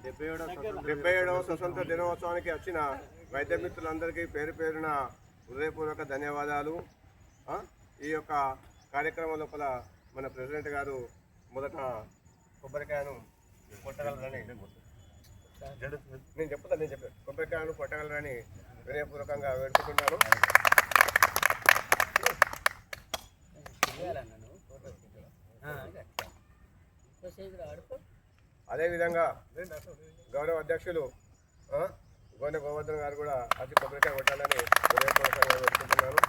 77వ స్వతంత్ర దినోత్సవానికి వచ్చిన వైద్య మిత్రులందరికీ పేరు పేరున హృదయపూర్వక ధన్యవాదాలు. ఈ యొక్క కార్యక్రమం లోపల మన ప్రెసిడెంట్ గారు మొదట కొబ్బరికాయను కొట్టగలరని నేను చెప్పాను కొబ్బరికాయను కొట్టగలరని వినయపూర్వకంగా వేడుకుంటున్నాను. అదేవిధంగా గౌరవ అధ్యక్షులు గోనె గోవర్ధన్ గారు కూడా అతి కొబ్బరికాయ కొట్టాలని వినయపూర్వకంగా వేడుకుంటున్నాను.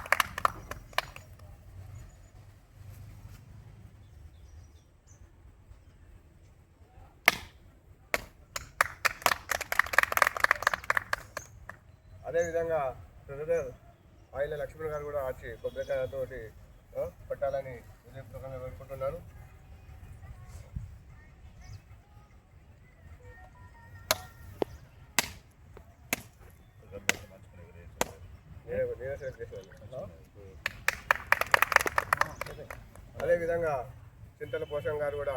అదేవిధంగా ప్రొఫెసర్ ఆయిల లక్ష్మణ్ గారు కూడా వచ్చి కొబ్బరికాయతోటి కొట్టాలని వినయపూర్వకంగా వేడుకుంటున్నాను. అదేవిధంగా చింతల పోషం గారు కూడా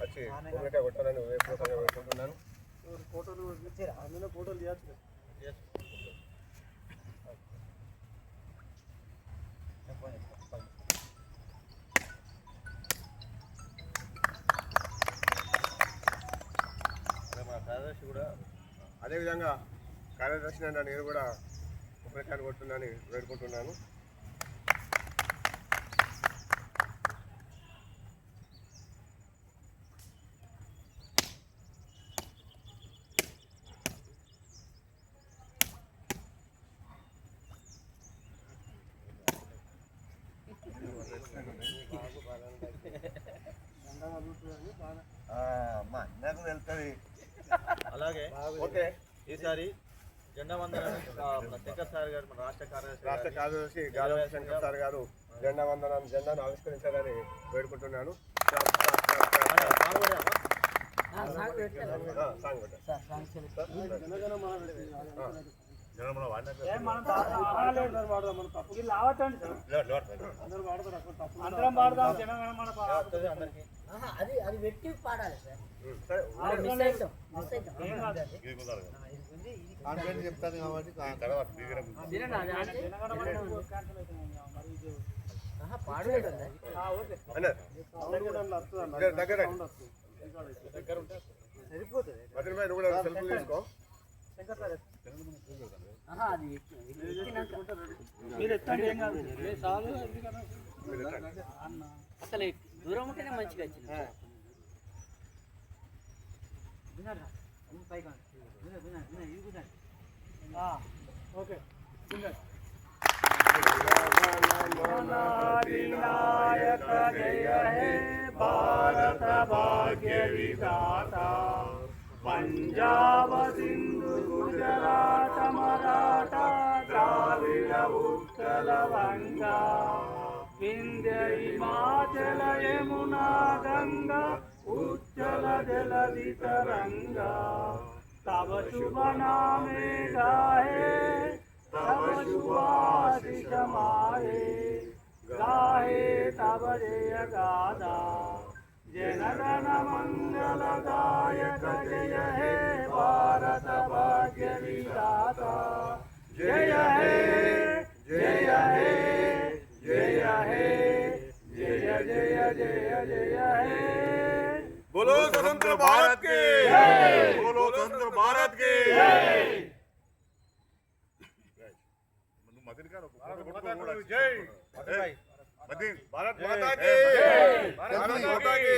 వచ్చి కొబ్బరికాయ కొట్టాలని వినయపూర్వకంగా వేడుకుంటున్నాను. అదేవిధంగా కార్యదర్శి నేను కూడా కొబ్బరికాయలు కొట్టుందని వేడుకుంటున్నాను. వెళ్తుంది. అలాగే ఓకే, ఈసారి జెండా వందనం శంకర్ సార్ గారు మన రాష్ట్ర కార్యదర్శి గాలి శంకర్ సార్ గారు జెండాను ఆవిష్కరించాలని వేడుకుంటున్నాను. అది వెట్టి పాడాలి సార్. చెప్తాను కాబట్టి తీసుకో. అసలు దూరం ఉంటేనే మంచిగా వచ్చింది. ఓకే नायक जय हे भारत भाग्य विधाता पंजाब सिंधु गुजरात मराठा द्राविड उत्कल गंगा विंध्य हिमाचल यमुना गंगा उज्जल जलधि तरंगा तब शुभ नामे गाहे तब शुभाशिष माहे गाहे तब जय गादा जनगण मंगल दायक जय हे भारत भाग्य विधाता जय हे जय हे जय हे जय जय जय जय हे। बोलो स्वतंत्र भारत के, बोलो स्वतंत्र भारत के। जय भारत माता की, भारत माता की।